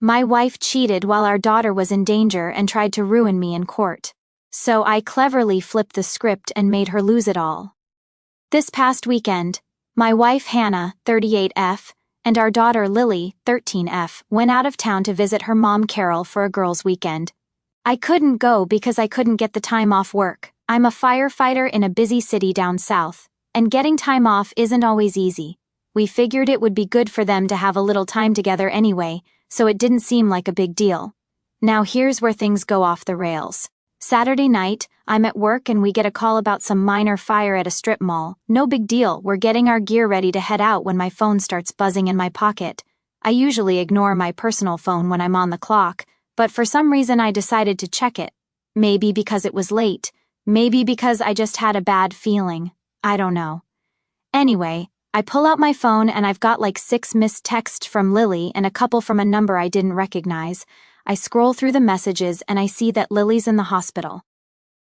My wife cheated while our daughter was in danger and tried to ruin me in court. So I cleverly flipped the script and made her lose it all. This past weekend, my wife Hannah, 38F, and our daughter Lily, 13F, went out of town to visit her mom Carol for a girls' weekend. I couldn't go because I couldn't get the time off work. I'm a firefighter in a busy city down south, and getting time off isn't always easy. We figured it would be good for them to have a little time together anyway, so it didn't seem like a big deal. Now here's where things go off the rails. Saturday night, I'm at work and we get a call about some minor fire at a strip mall. No big deal, we're getting our gear ready to head out when my phone starts buzzing in my pocket. I usually ignore my personal phone when I'm on the clock, but for some reason I decided to check it. Maybe because it was late. Maybe because I just had a bad feeling. I don't know. Anyway, I pull out my phone and I've got like 6 missed texts from Lily and a couple from a number I didn't recognize. I scroll through the messages and I see that Lily's in the hospital.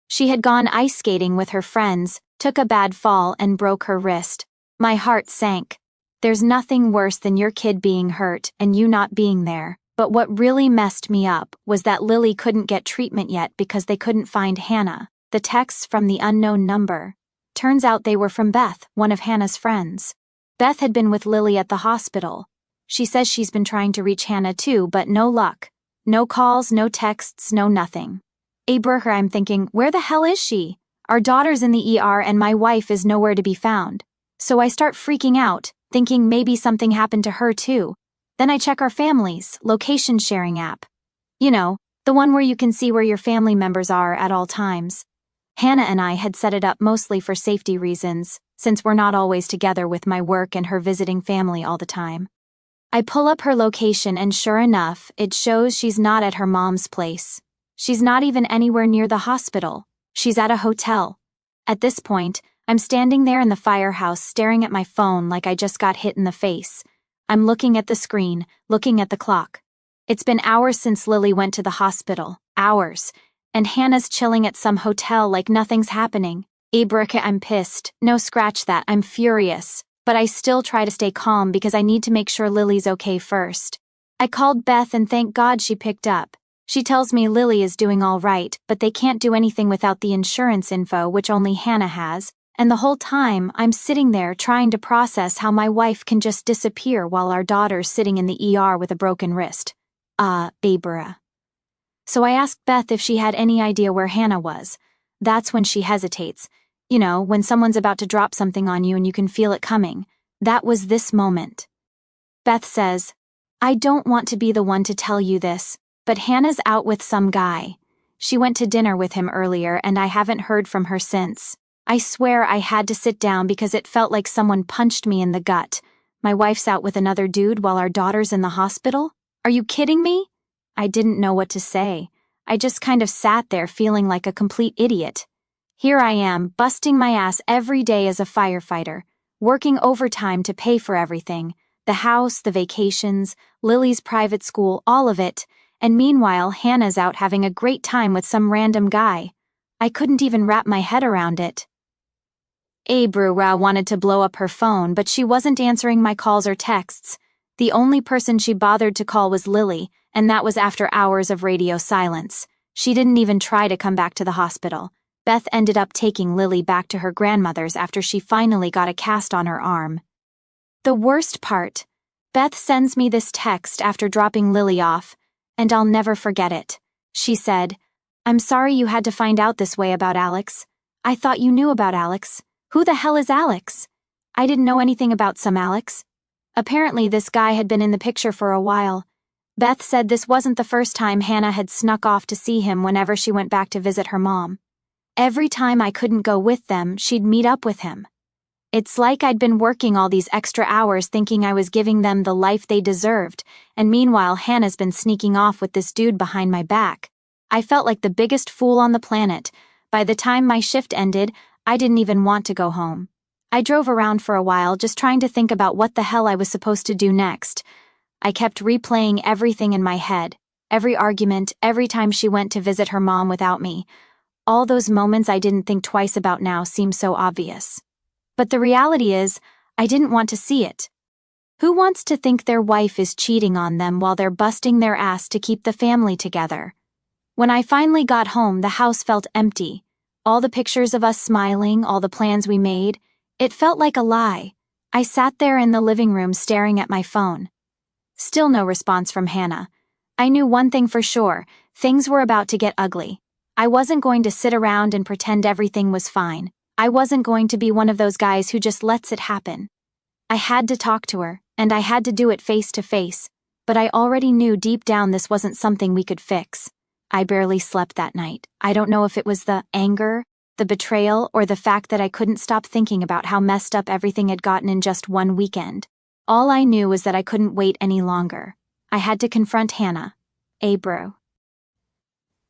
She had gone ice skating with her friends, took a bad fall and broke her wrist. My heart sank. There's nothing worse than your kid being hurt and you not being there. But what really messed me up was that Lily couldn't get treatment yet because they couldn't find Hannah. The texts from the unknown number. Turns out they were from Beth, one of Hannah's friends. Beth had been with Lily at the hospital. She says she's been trying to reach Hannah too, but no luck. No calls, no texts, no nothing. I'm thinking, where the hell is she? Our daughter's in the ER and my wife is nowhere to be found. So I start freaking out, thinking maybe something happened to her too. Then I check our family's location sharing app. You know, the one where you can see where your family members are at all times. Hannah and I had set it up mostly for safety reasons, since we're not always together with my work and her visiting family all the time. I pull up her location and sure enough, it shows she's not at her mom's place. She's not even anywhere near the hospital. She's at a hotel. At this point, I'm standing there in the firehouse staring at my phone like I just got hit in the face. I'm looking at the screen, looking at the clock. It's been hours since Lily went to the hospital. Hours. And Hannah's chilling at some hotel like nothing's happening. I'm pissed. No, scratch that. I'm furious. But I still try to stay calm because I need to make sure Lily's okay first. I called Beth and thank God she picked up. She tells me Lily is doing all right, but they can't do anything without the insurance info, which only Hannah has. And the whole time, I'm sitting there trying to process how my wife can just disappear while our daughter's sitting in the ER with a broken wrist. So I asked Beth if she had any idea where Hannah was. That's when she hesitates. You know, when someone's about to drop something on you and you can feel it coming. That was this moment. Beth says, I don't want to be the one to tell you this, but Hannah's out with some guy. She went to dinner with him earlier and I haven't heard from her since. I swear I had to sit down because it felt like someone punched me in the gut. My wife's out with another dude while our daughter's in the hospital? Are you kidding me? I didn't know what to say. I just kind of sat there feeling like a complete idiot. Here I am, busting my ass every day as a firefighter, working overtime to pay for everything, the house, the vacations, Lily's private school, all of it, and meanwhile Hannah's out having a great time with some random guy. I couldn't even wrap my head around it. Wanted to blow up her phone, but she wasn't answering my calls or texts. The only person she bothered to call was Lily, and that was after hours of radio silence. She didn't even try to come back to the hospital. Beth ended up taking Lily back to her grandmother's after she finally got a cast on her arm. The worst part, Beth sends me this text after dropping Lily off, and I'll never forget it. She said, I'm sorry you had to find out this way about Alex. I thought you knew about Alex. Who the hell is Alex? I didn't know anything about some Alex. Apparently this guy had been in the picture for a while. Beth said this wasn't the first time Hannah had snuck off to see him whenever she went back to visit her mom. Every time I couldn't go with them, she'd meet up with him. It's like I'd been working all these extra hours thinking I was giving them the life they deserved, and meanwhile Hannah's been sneaking off with this dude behind my back. I felt like the biggest fool on the planet. By the time my shift ended, I didn't even want to go home. I drove around for a while just trying to think about what the hell I was supposed to do next. I kept replaying everything in my head, every argument, every time she went to visit her mom without me. All those moments I didn't think twice about now seem so obvious. But the reality is, I didn't want to see it. Who wants to think their wife is cheating on them while they're busting their ass to keep the family together? When I finally got home, the house felt empty. All the pictures of us smiling, all the plans we made, it felt like a lie. I sat there in the living room staring at my phone. Still no response from Hannah. I knew one thing for sure, things were about to get ugly. I wasn't going to sit around and pretend everything was fine. I wasn't going to be one of those guys who just lets it happen. I had to talk to her, and I had to do it face to face, but I already knew deep down this wasn't something we could fix. I barely slept that night. I don't know if it was the anger, the betrayal, or the fact that I couldn't stop thinking about how messed up everything had gotten in just one weekend. All I knew was that I couldn't wait any longer. I had to confront Hannah. Bro.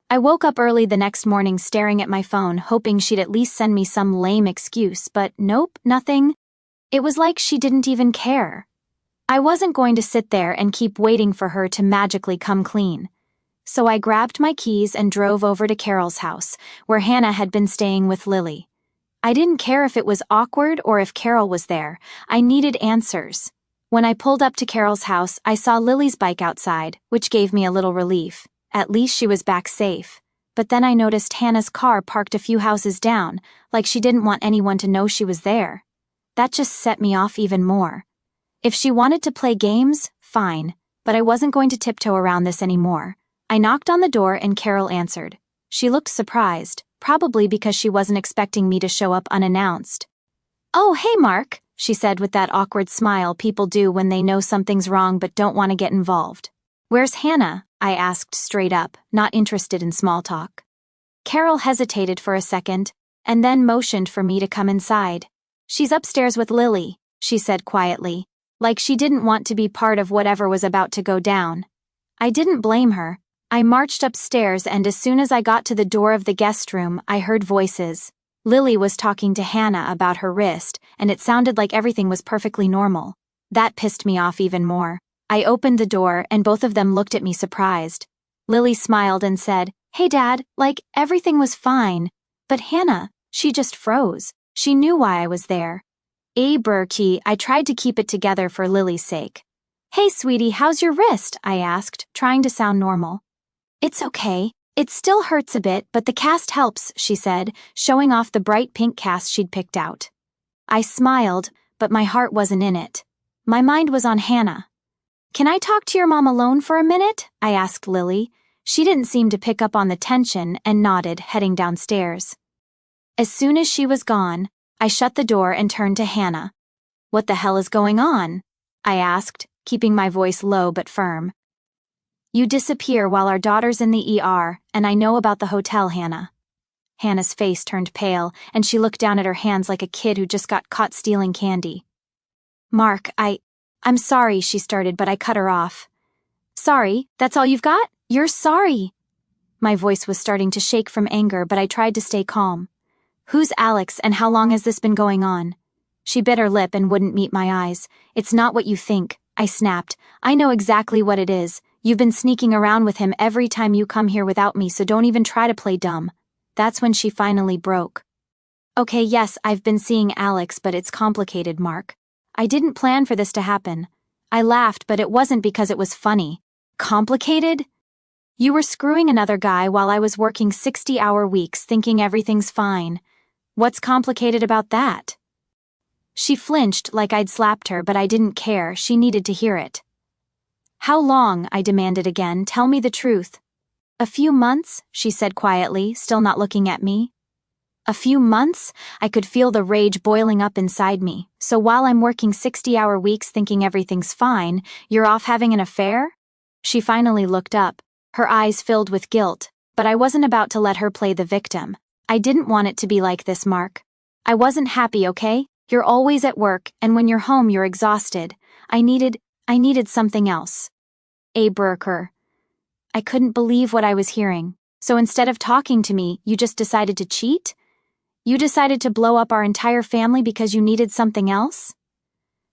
I woke up early the next morning staring at my phone, hoping she'd at least send me some lame excuse, but nope, nothing. It was like she didn't even care. I wasn't going to sit there and keep waiting for her to magically come clean. So I grabbed my keys and drove over to Carol's house, where Hannah had been staying with Lily. I didn't care if it was awkward or if Carol was there. I needed answers. When I pulled up to Carol's house, I saw Lily's bike outside, which gave me a little relief. At least she was back safe. But then I noticed Hannah's car parked a few houses down, like she didn't want anyone to know she was there. That just set me off even more. If she wanted to play games, fine, but I wasn't going to tiptoe around this anymore. I knocked on the door and Carol answered. She looked surprised, probably because she wasn't expecting me to show up unannounced. "Oh, hey, Mark," she said with that awkward smile people do when they know something's wrong but don't want to get involved. "Where's Hannah?" I asked straight up, not interested in small talk. Carol hesitated for a second, and then motioned for me to come inside. "She's upstairs with Lily," she said quietly, like she didn't want to be part of whatever was about to go down. I didn't blame her. I marched upstairs, and as soon as I got to the door of the guest room, I heard voices. Lily was talking to Hannah about her wrist, and it sounded like everything was perfectly normal. That pissed me off even more. I opened the door, and both of them looked at me surprised. Lily smiled and said, "Hey, Dad, like, everything was fine. But Hannah, she just froze. She knew why I was there." Berkey, I tried to keep it together for Lily's sake. "Hey, sweetie, how's your wrist?" I asked, trying to sound normal. "It's okay. It still hurts a bit, but the cast helps," she said, showing off the bright pink cast she'd picked out. I smiled, but my heart wasn't in it. My mind was on Hannah. "Can I talk to your mom alone for a minute?" I asked Lily. She didn't seem to pick up on the tension and nodded, heading downstairs. As soon as she was gone, I shut the door and turned to Hannah. "What the hell is going on?" I asked, keeping my voice low but firm. "You disappear while our daughter's in the ER, and I know about the hotel, Hannah." Hannah's face turned pale, and she looked down at her hands like a kid who just got caught stealing candy. "Mark, I'm sorry," she started, but I cut her off. "Sorry? That's all you've got? You're sorry?" My voice was starting to shake from anger, but I tried to stay calm. "Who's Alex, and how long has this been going on?" She bit her lip and wouldn't meet my eyes. "It's not what you think," I snapped. "I know exactly what it is. You've been sneaking around with him every time you come here without me, so don't even try to play dumb." That's when she finally broke. "Okay, yes, I've been seeing Alex, but it's complicated, Mark. I didn't plan for this to happen." I laughed, but it wasn't because it was funny. "Complicated? You were screwing another guy while I was working 60-hour weeks thinking everything's fine. What's complicated about that?" She flinched like I'd slapped her, but I didn't care. She needed to hear it. "How long?" I demanded again. "Tell me the truth." "A few months," she said quietly, still not looking at me. "A few months?" I could feel the rage boiling up inside me. "So while I'm working 60-hour weeks thinking everything's fine, you're off having an affair?" She finally looked up, her eyes filled with guilt, but I wasn't about to let her play the victim. I didn't want it to be like this, Mark. I wasn't happy, okay? You're always at work, and when you're home you're exhausted. I needed something else. Berker. I couldn't believe what I was hearing. "So instead of talking to me, you just decided to cheat? You decided to blow up our entire family because you needed something else?"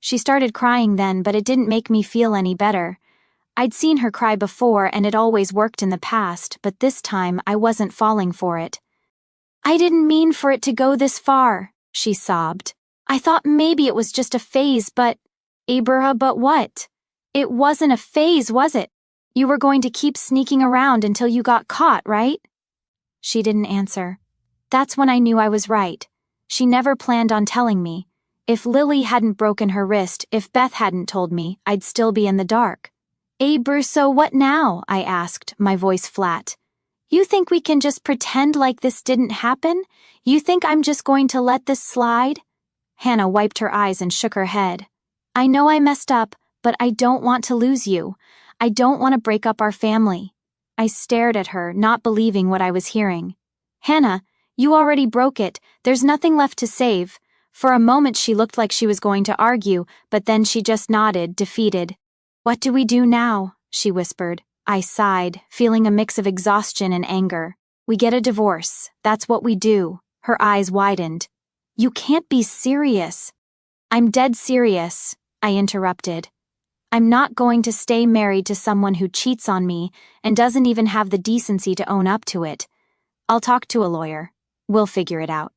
She started crying then, but it didn't make me feel any better. I'd seen her cry before, and it always worked in the past, but this time I wasn't falling for it. "I didn't mean for it to go this far," she sobbed. "I thought maybe it was just a phase, but..." Abraham, but what? It wasn't a phase, was it? You were going to keep sneaking around until you got caught, right? She didn't answer. That's when I knew I was right. She never planned on telling me. If Lily hadn't broken her wrist, if Beth hadn't told me, I'd still be in the dark. So what now? I asked, my voice flat. You think we can just pretend like this didn't happen? You think I'm just going to let this slide? Hannah wiped her eyes and shook her head. I know I messed up, but I don't want to lose you. I don't want to break up our family. I stared at her, not believing what I was hearing. Hannah, you already broke it. There's nothing left to save. For a moment she looked like she was going to argue, but then she just nodded, defeated. What do we do now? She whispered. I sighed, feeling a mix of exhaustion and anger. We get a divorce. That's what we do. Her eyes widened. You can't be serious. I'm dead serious, I interrupted. I'm not going to stay married to someone who cheats on me and doesn't even have the decency to own up to it. I'll talk to a lawyer. We'll figure it out.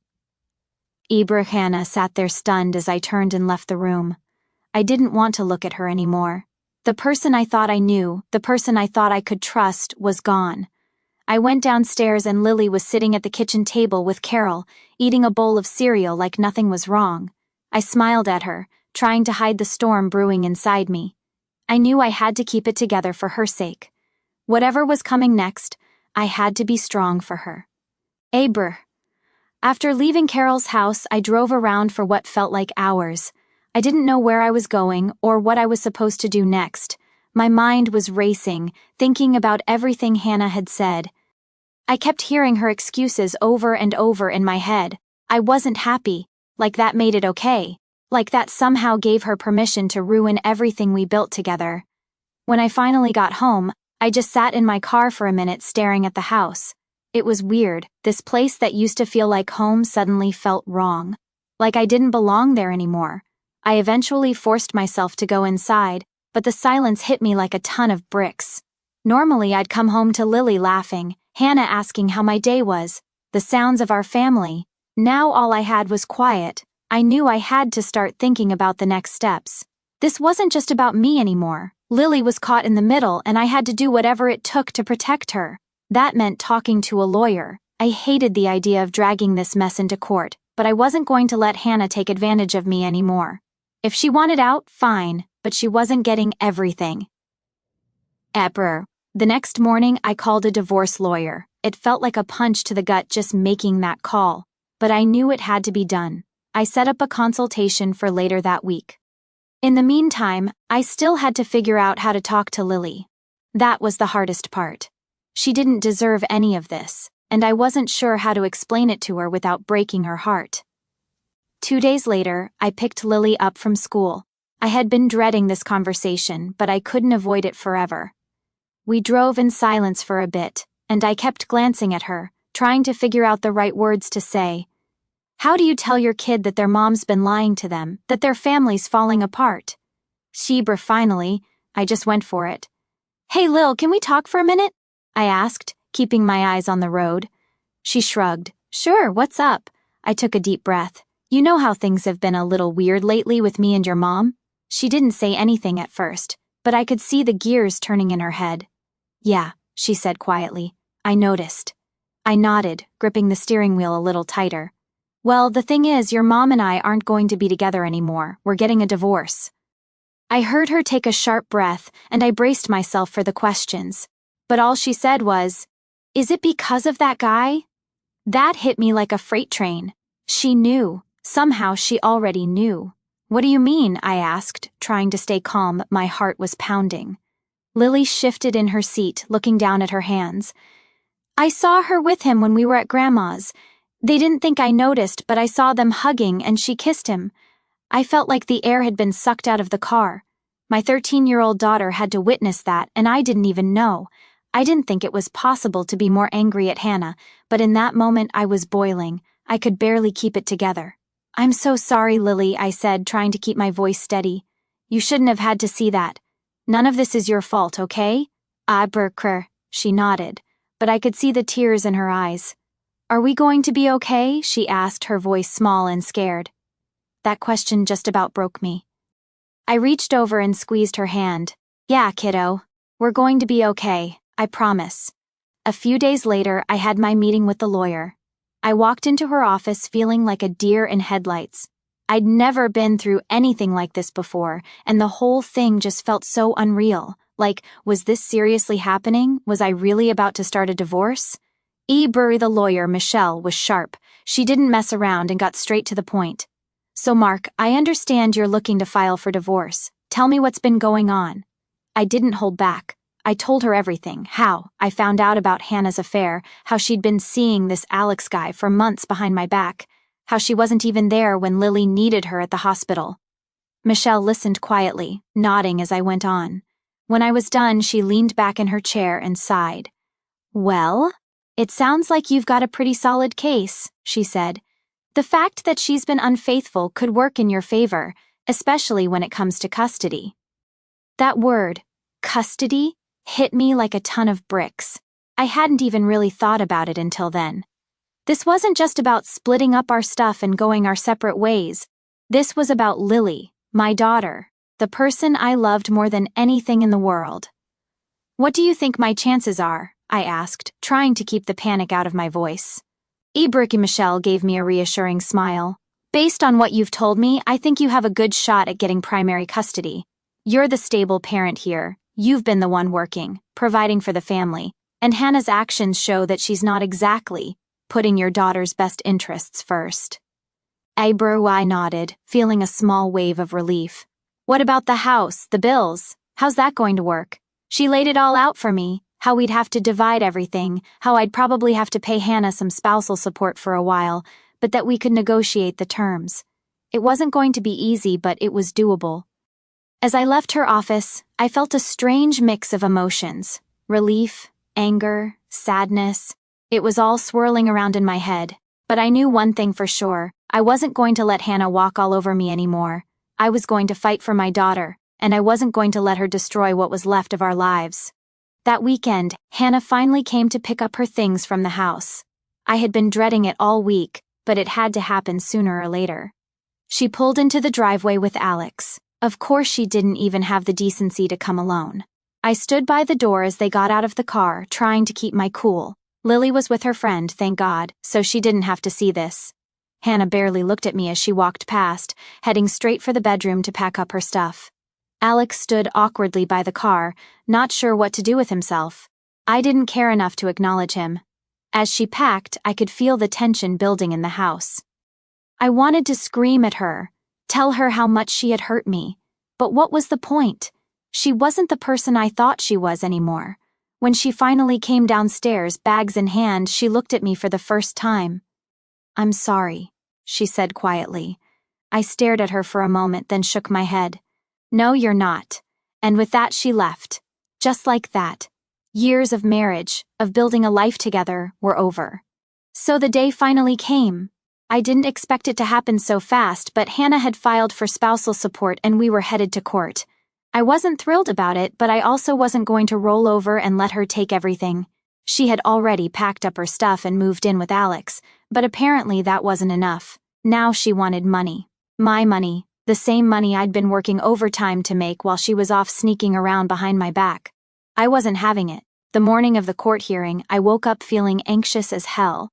Hannah sat there stunned as I turned and left the room. I didn't want to look at her anymore. The person I thought I knew, the person I thought I could trust, was gone. I went downstairs and Lily was sitting at the kitchen table with Carol, eating a bowl of cereal like nothing was wrong. I smiled at her, trying to hide the storm brewing inside me. I knew I had to keep it together for her sake. Whatever was coming next, I had to be strong for her. After leaving Carol's house, I drove around for what felt like hours. I didn't know where I was going or what I was supposed to do next. My mind was racing, thinking about everything Hannah had said. I kept hearing her excuses over and over in my head. I wasn't happy, like that made it okay, like that somehow gave her permission to ruin everything we built together. When I finally got home, I just sat in my car for a minute staring at the house. It was weird. This place that used to feel like home suddenly felt wrong. Like I didn't belong there anymore. I eventually forced myself to go inside, but the silence hit me like a ton of bricks. Normally I'd come home to Lily laughing, Hannah asking how my day was, the sounds of our family. Now all I had was quiet. I knew I had to start thinking about the next steps. This wasn't just about me anymore. Lily was caught in the middle and I had to do whatever it took to protect her. That meant talking to a lawyer. I hated the idea of dragging this mess into court, but I wasn't going to let Hannah take advantage of me anymore. If she wanted out, fine, but she wasn't getting everything. The next morning, I called a divorce lawyer. It felt like a punch to the gut just making that call, but I knew it had to be done. I set up a consultation for later that week. In the meantime, I still had to figure out how to talk to Lily. That was the hardest part. She didn't deserve any of this, and I wasn't sure how to explain it to her without breaking her heart. 2 days later, I picked Lily up from school. I had been dreading this conversation, but I couldn't avoid it forever. We drove in silence for a bit, and I kept glancing at her, trying to figure out the right words to say. How do you tell your kid that their mom's been lying to them, that their family's falling apart? Finally, I just went for it. Hey Lil, can we talk for a minute? I asked, keeping my eyes on the road. She shrugged. Sure, what's up? I took a deep breath. You know how things have been a little weird lately with me and your mom? She didn't say anything at first, but I could see the gears turning in her head. Yeah, she said quietly. I noticed. I nodded, gripping the steering wheel a little tighter. Well, the thing is, your mom and I aren't going to be together anymore. We're getting a divorce. I heard her take a sharp breath, and I braced myself for the questions. But all she said was, Is it because of that guy? That hit me like a freight train. She knew. Somehow she already knew. What do you mean? I asked, trying to stay calm. My heart was pounding. Lily shifted in her seat, looking down at her hands. I saw her with him when we were at Grandma's. They didn't think I noticed, but I saw them hugging and she kissed him. I felt like the air had been sucked out of the car. My 13-year-old daughter had to witness that, and I didn't even know. I didn't think it was possible to be more angry at Hannah, but in that moment I was boiling. I could barely keep it together. I'm so sorry, Lily, I said, trying to keep my voice steady. You shouldn't have had to see that. None of this is your fault, okay? She nodded, but I could see the tears in her eyes. Are we going to be okay? She asked, her voice small and scared. That question just about broke me. I reached over and squeezed her hand. Yeah, kiddo. We're going to be okay, I promise. A few days later, I had my meeting with the lawyer. I walked into her office feeling like a deer in headlights. I'd never been through anything like this before, and the whole thing just felt so unreal. Like, was this seriously happening? Was I really about to start a divorce? Burry, the lawyer, Michelle, was sharp. She didn't mess around and got straight to the point. So Mark, I understand you're looking to file for divorce. Tell me what's been going on. I didn't hold back. I told her everything, how I found out about Hannah's affair, how she'd been seeing this Alex guy for months behind my back, how she wasn't even there when Lily needed her at the hospital. Michelle listened quietly, nodding as I went on. When I was done, she leaned back in her chair and sighed. Well, it sounds like you've got a pretty solid case, she said. The fact that she's been unfaithful could work in your favor, especially when it comes to custody. That word, custody, hit me like a ton of bricks. I hadn't even really thought about it until then. This wasn't just about splitting up our stuff and going our separate ways. This was about Lily, my daughter, the person I loved more than anything in the world. What do you think my chances are? I asked, trying to keep the panic out of my voice. Michelle gave me a reassuring smile. Based on what you've told me, I think you have a good shot at getting primary custody. You're the stable parent here. You've been the one working, providing for the family, and Hannah's actions show that she's not exactly putting your daughter's best interests first. I nodded, feeling a small wave of relief. What about the house, the bills? How's that going to work? She laid it all out for me, how we'd have to divide everything, how I'd probably have to pay Hannah some spousal support for a while, but that we could negotiate the terms. It wasn't going to be easy, but it was doable. As I left her office, I felt a strange mix of emotions. Relief, anger, sadness. It was all swirling around in my head. But I knew one thing for sure. I wasn't going to let Hannah walk all over me anymore. I was going to fight for my daughter, and I wasn't going to let her destroy what was left of our lives. That weekend, Hannah finally came to pick up her things from the house. I had been dreading it all week, but it had to happen sooner or later. She pulled into the driveway with Alex. Of course she didn't even have the decency to come alone. I stood by the door as they got out of the car, trying to keep my cool. Lily was with her friend, thank God, so she didn't have to see this. Hannah barely looked at me as she walked past, heading straight for the bedroom to pack up her stuff. Alex stood awkwardly by the car, not sure what to do with himself. I didn't care enough to acknowledge him. As she packed, I could feel the tension building in the house. I wanted to scream at her, tell her how much she had hurt me. But what was the point? She wasn't the person I thought she was anymore. When she finally came downstairs, bags in hand, she looked at me for the first time. I'm sorry, she said quietly. I stared at her for a moment, then shook my head. No, you're not. And with that, she left. Just like that. Years of marriage, of building a life together, were over. So the day finally came. I didn't expect it to happen so fast, but Hannah had filed for spousal support and we were headed to court. I wasn't thrilled about it, but I also wasn't going to roll over and let her take everything. She had already packed up her stuff and moved in with Alex, but apparently that wasn't enough. Now she wanted money. My money, the same money I'd been working overtime to make while she was off sneaking around behind my back. I wasn't having it. The morning of the court hearing, I woke up feeling anxious as hell.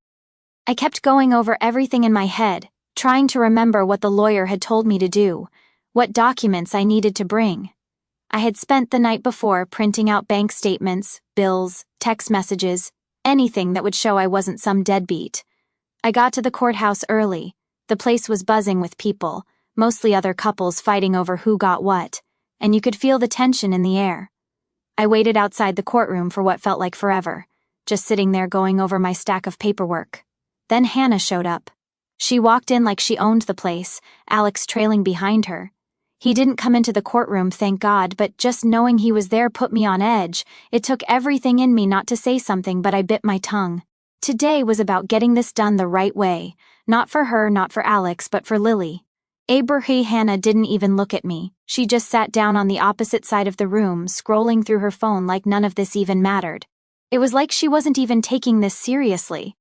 I kept going over everything in my head, trying to remember what the lawyer had told me to do, what documents I needed to bring. I had spent the night before printing out bank statements, bills, text messages, anything that would show I wasn't some deadbeat. I got to the courthouse early. The place was buzzing with people, mostly other couples fighting over who got what, and you could feel the tension in the air. I waited outside the courtroom for what felt like forever, just sitting there going over my stack of paperwork. Then Hannah showed up. She walked in like she owned the place, Alex trailing behind her. He didn't come into the courtroom, thank God, but just knowing he was there put me on edge. It took everything in me not to say something, but I bit my tongue. Today was about getting this done the right way. Not for her, not for Alex, but for Lily. Hannah didn't even look at me. She just sat down on the opposite side of the room, scrolling through her phone like none of this even mattered. It was like she wasn't even taking this seriously.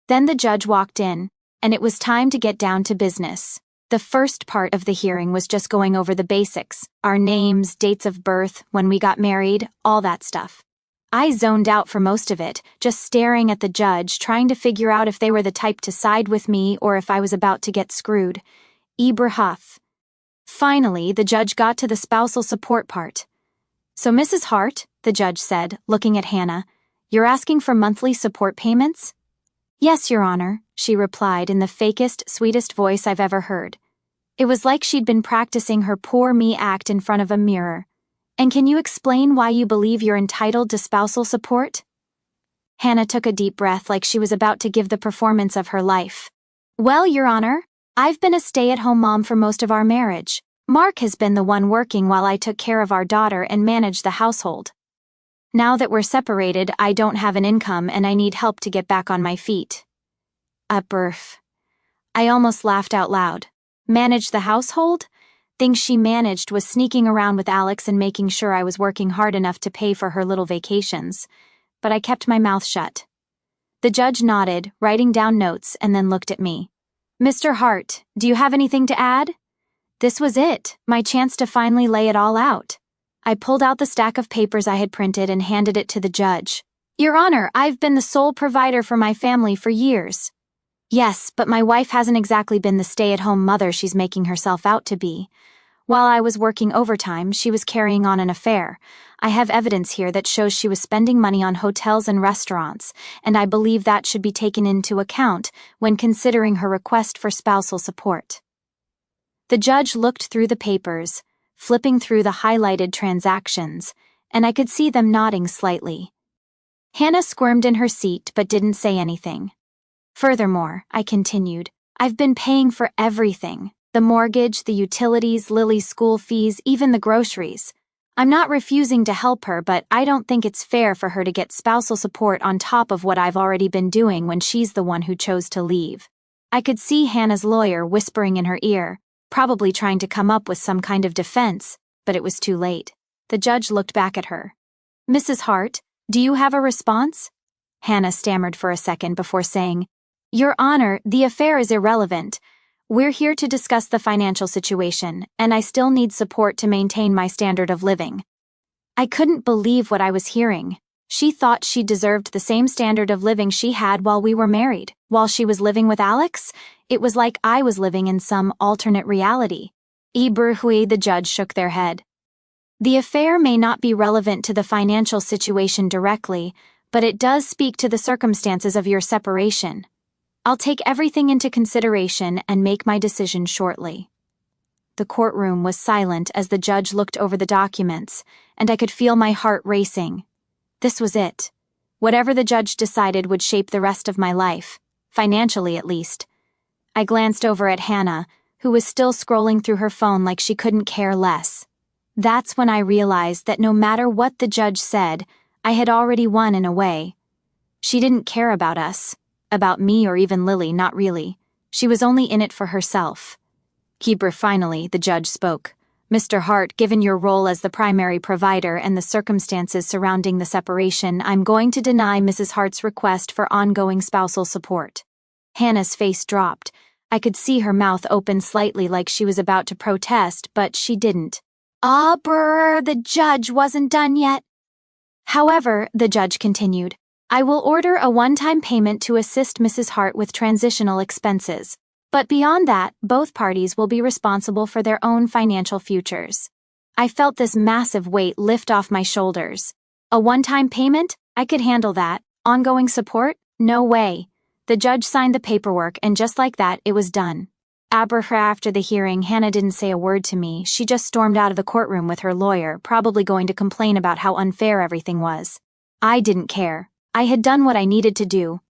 Then the judge walked in, and it was time to get down to business. The first part of the hearing was just going over the basics, our names, dates of birth, when we got married, all that stuff. I zoned out for most of it, just staring at the judge, trying to figure out if they were the type to side with me or if I was about to get screwed. Huff. Finally, the judge got to the spousal support part. "So, Mrs. Hart," the judge said, looking at Hannah, "you're asking for monthly support payments?" "Yes, Your Honor," she replied in the fakest, sweetest voice I've ever heard. It was like she'd been practicing her poor me act in front of a mirror. "And can you explain why you believe you're entitled to spousal support?" Hannah took a deep breath like she was about to give the performance of her life. "Well, Your Honor, I've been a stay-at-home mom for most of our marriage. Mark has been the one working while I took care of our daughter and managed the household. Now that we're separated, I don't have an income and I need help to get back on my feet." Birth. I almost laughed out loud. Manage the household? Things she managed was sneaking around with Alex and making sure I was working hard enough to pay for her little vacations. But I kept my mouth shut. The judge nodded, writing down notes, and then looked at me. "Mr. Hart, do you have anything to add?" This was it, my chance to finally lay it all out. I pulled out the stack of papers I had printed and handed it to the judge. "Your Honor, I've been the sole provider for my family for years." "Yes, but my wife hasn't exactly been the stay-at-home mother she's making herself out to be. While I was working overtime, she was carrying on an affair. I have evidence here that shows she was spending money on hotels and restaurants, and I believe that should be taken into account when considering her request for spousal support." The judge looked through the papers, flipping through the highlighted transactions, and I could see them nodding slightly. Hannah squirmed in her seat but didn't say anything. "Furthermore," I continued, "I've been paying for everything. The mortgage, the utilities, Lily's school fees, even the groceries. I'm not refusing to help her, but I don't think it's fair for her to get spousal support on top of what I've already been doing when she's the one who chose to leave." I could see Hannah's lawyer whispering in her ear, probably trying to come up with some kind of defense, but it was too late. The judge looked back at her. "Mrs. Hart, do you have a response?" Hannah stammered for a second before saying, "Your Honor, the affair is irrelevant. We're here to discuss the financial situation, and I still need support to maintain my standard of living." I couldn't believe what I was hearing. She thought she deserved the same standard of living she had while we were married. While she was living with Alex, it was like I was living in some alternate reality. The judge shook their head. "The affair may not be relevant to the financial situation directly, but it does speak to the circumstances of your separation. I'll take everything into consideration and make my decision shortly." The courtroom was silent as the judge looked over the documents, and I could feel my heart racing. This was it. Whatever the judge decided would shape the rest of my life, financially at least. I glanced over at Hannah, who was still scrolling through her phone like she couldn't care less. That's when I realized that no matter what the judge said, I had already won in a way. She didn't care about us. About me or even Lily, not really. She was only in it for herself. Finally, the judge spoke. "Mr. Hart, given your role as the primary provider and the circumstances surrounding the separation, I'm going to deny Mrs. Hart's request for ongoing spousal support." Hannah's face dropped. I could see her mouth open slightly like she was about to protest, but she didn't. The judge wasn't done yet. "However," the judge continued, "I will order a one-time payment to assist Mrs. Hart with transitional expenses. But beyond that, both parties will be responsible for their own financial futures." I felt this massive weight lift off my shoulders. A one-time payment? I could handle that. Ongoing support? No way. The judge signed the paperwork, and just like that, it was done. After the hearing, Hannah didn't say a word to me. She just stormed out of the courtroom with her lawyer, probably going to complain about how unfair everything was. I didn't care. I had done what I needed to do.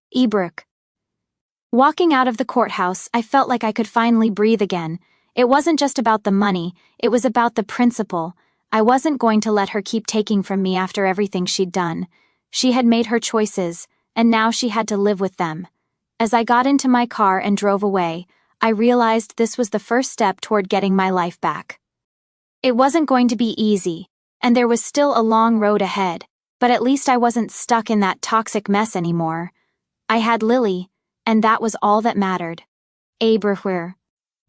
Walking out of the courthouse, I felt like I could finally breathe again. It wasn't just about the money, it was about the principle. I wasn't going to let her keep taking from me after everything she'd done. She had made her choices, and now she had to live with them. As I got into my car and drove away, I realized this was the first step toward getting my life back. It wasn't going to be easy, and there was still a long road ahead, but at least I wasn't stuck in that toxic mess anymore. I had Lily, and that was all that mattered.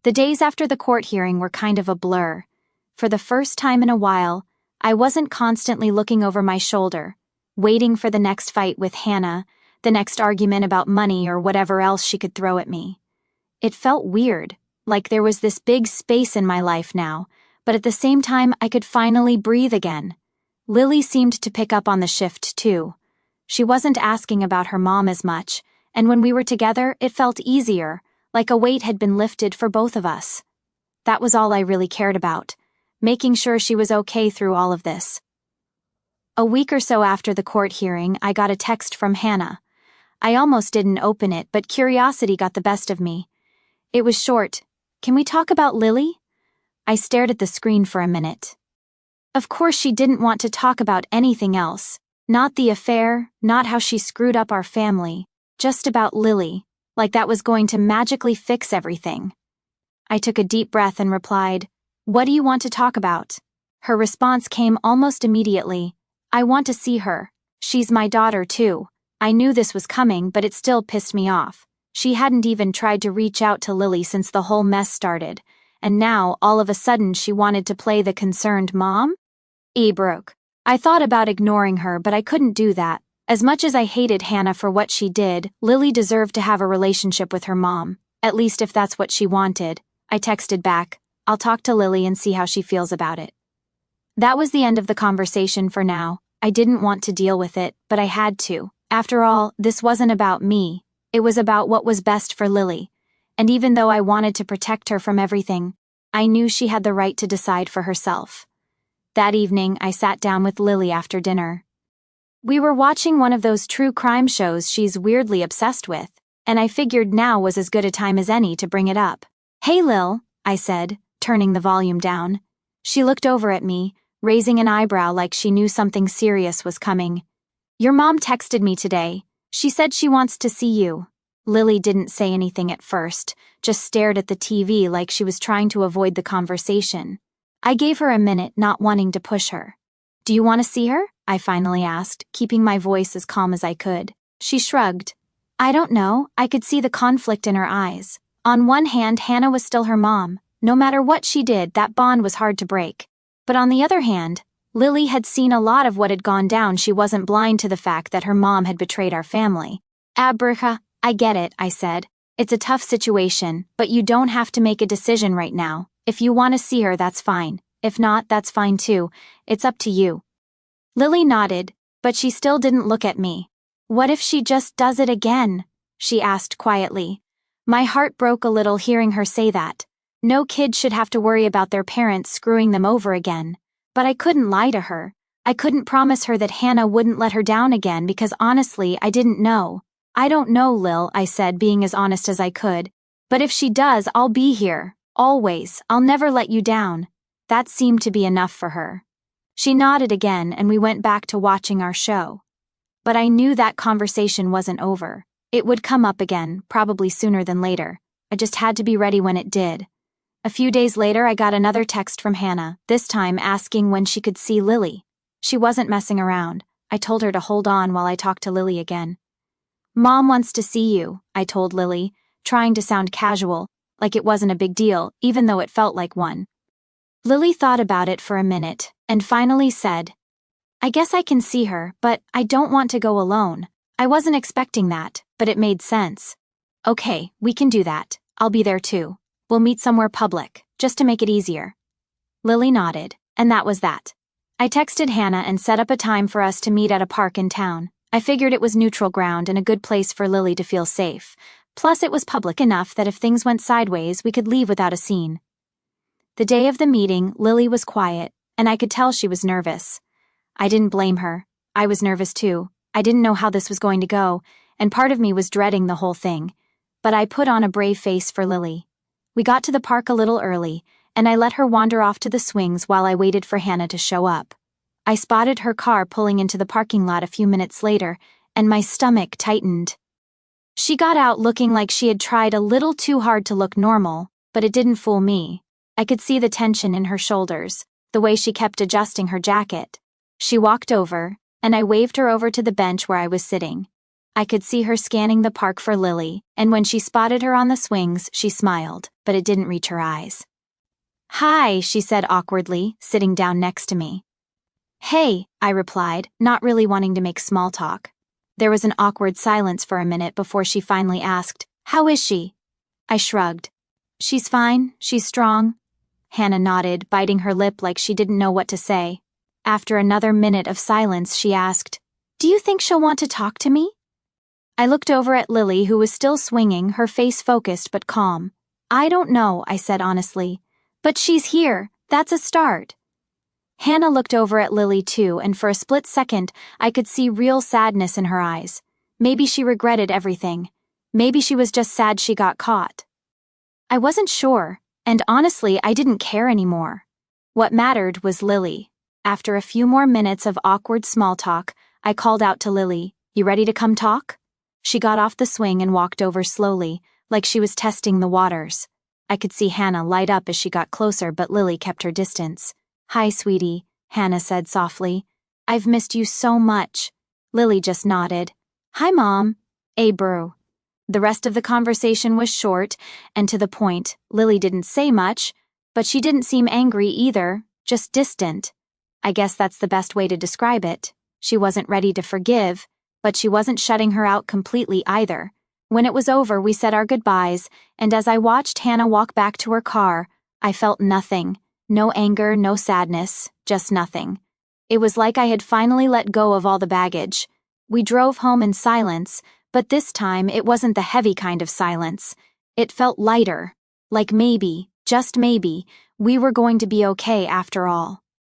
The days after the court hearing were kind of a blur. For the first time in a while, I wasn't constantly looking over my shoulder, waiting for the next fight with Hannah, the next argument about money or whatever else she could throw at me. It felt weird, like there was this big space in my life now, but at the same time I could finally breathe again. Lily seemed to pick up on the shift too. She wasn't asking about her mom as much, and when we were together it felt easier, like a weight had been lifted for both of us. That was all I really cared about, making sure she was okay through all of this. A week or so after the court hearing, I got a text from Hannah. I almost didn't open it, but curiosity got the best of me. It was short. "Can we talk about Lily?" I stared at the screen for a minute. Of course she didn't want to talk about anything else. Not the affair, not how she screwed up our family. Just about Lily, like that was going to magically fix everything. I took a deep breath and replied, "What do you want to talk about?" Her response came almost immediately. "I want to see her. She's my daughter too." I knew this was coming, but it still pissed me off. She hadn't even tried to reach out to Lily since the whole mess started, and now, all of a sudden, she wanted to play the concerned mom? Broke. I thought about ignoring her, but I couldn't do that. As much as I hated Hannah for what she did, Lily deserved to have a relationship with her mom, at least if that's what she wanted. I texted back, "I'll talk to Lily and see how she feels about it." That was the end of the conversation for now. I didn't want to deal with it, but I had to. After all, this wasn't about me. It was about what was best for Lily. And even though I wanted to protect her from everything, I knew she had the right to decide for herself. That evening, I sat down with Lily after dinner. We were watching one of those true crime shows she's weirdly obsessed with, and I figured now was as good a time as any to bring it up. "Hey, Lil," I said, turning the volume down. She looked over at me, raising an eyebrow like she knew something serious was coming. "Your mom texted me today. She said she wants to see you." Lily didn't say anything at first, just stared at the TV like she was trying to avoid the conversation. I gave her a minute, not wanting to push her. "Do you want to see her?" I finally asked, keeping my voice as calm as I could. She shrugged. "I don't know." I could see the conflict in her eyes. On one hand, Hannah was still her mom. No matter what she did, that bond was hard to break. But on the other hand, Lily had seen a lot of what had gone down. She wasn't blind to the fact that her mom had betrayed our family. "Abricha, I get it," I said. "It's a tough situation, but you don't have to make a decision right now. If you want to see her, that's fine. If not, that's fine too. It's up to you." Lily nodded, but she still didn't look at me. "What if she just does it again?" she asked quietly. My heart broke a little hearing her say that. No kid should have to worry about their parents screwing them over again. But I couldn't lie to her. I couldn't promise her that Hannah wouldn't let her down again because honestly, I didn't know. "I don't know, Lil," I said, being as honest as I could. "But if she does, I'll be here. Always. I'll never let you down." That seemed to be enough for her. She nodded again and we went back to watching our show. But I knew that conversation wasn't over. It would come up again, probably sooner than later. I just had to be ready when it did. A few days later, I got another text from Hannah, this time asking when she could see Lily. She wasn't messing around. I told her to hold on while I talked to Lily again. "Mom wants to see you," I told Lily, trying to sound casual, like it wasn't a big deal, even though it felt like one. Lily thought about it for a minute, and finally said, "I guess I can see her, but I don't want to go alone." I wasn't expecting that, but it made sense. "Okay, we can do that. I'll be there too. We'll meet somewhere public, just to make it easier." Lily nodded, and that was that. I texted Hannah and set up a time for us to meet at a park in town. I figured it was neutral ground and a good place for Lily to feel safe. Plus, it was public enough that if things went sideways, we could leave without a scene. The day of the meeting, Lily was quiet, and I could tell she was nervous. I didn't blame her. I was nervous too. I didn't know how this was going to go, and part of me was dreading the whole thing. But I put on a brave face for Lily. We got to the park a little early, and I let her wander off to the swings while I waited for Hannah to show up. I spotted her car pulling into the parking lot a few minutes later, and my stomach tightened. She got out looking like she had tried a little too hard to look normal, but it didn't fool me. I could see the tension in her shoulders, the way she kept adjusting her jacket. She walked over, and I waved her over to the bench where I was sitting. I could see her scanning the park for Lily, and when she spotted her on the swings, she smiled, but it didn't reach her eyes. "Hi," she said awkwardly, sitting down next to me. "Hey," I replied, not really wanting to make small talk. There was an awkward silence for a minute before she finally asked, "How is she?" I shrugged. "She's fine, she's strong." Hannah nodded, biting her lip like she didn't know what to say. After another minute of silence, she asked, "Do you think she'll want to talk to me?" I looked over at Lily, who was still swinging, her face focused but calm. "I don't know," I said honestly. "But she's here. That's a start." Hannah looked over at Lily too, and for a split second, I could see real sadness in her eyes. Maybe she regretted everything. Maybe she was just sad she got caught. I wasn't sure, and honestly, I didn't care anymore. What mattered was Lily. After a few more minutes of awkward small talk, I called out to Lily, "You ready to come talk?" She got off the swing and walked over slowly, like she was testing the waters. I could see Hannah light up as she got closer, but Lily kept her distance. "Hi, sweetie," Hannah said softly. "I've missed you so much." Lily just nodded. "Hi, Mom." Brew. The rest of the conversation was short and to the point. Lily didn't say much, but she didn't seem angry either, just distant. I guess that's the best way to describe it. She wasn't ready to forgive, but she wasn't shutting her out completely either. When it was over, we said our goodbyes, and as I watched Hannah walk back to her car, I felt nothing. No anger, no sadness, just nothing. It was like I had finally let go of all the baggage. We drove home in silence, but this time it wasn't the heavy kind of silence. It felt lighter, like maybe, just maybe, we were going to be okay after all.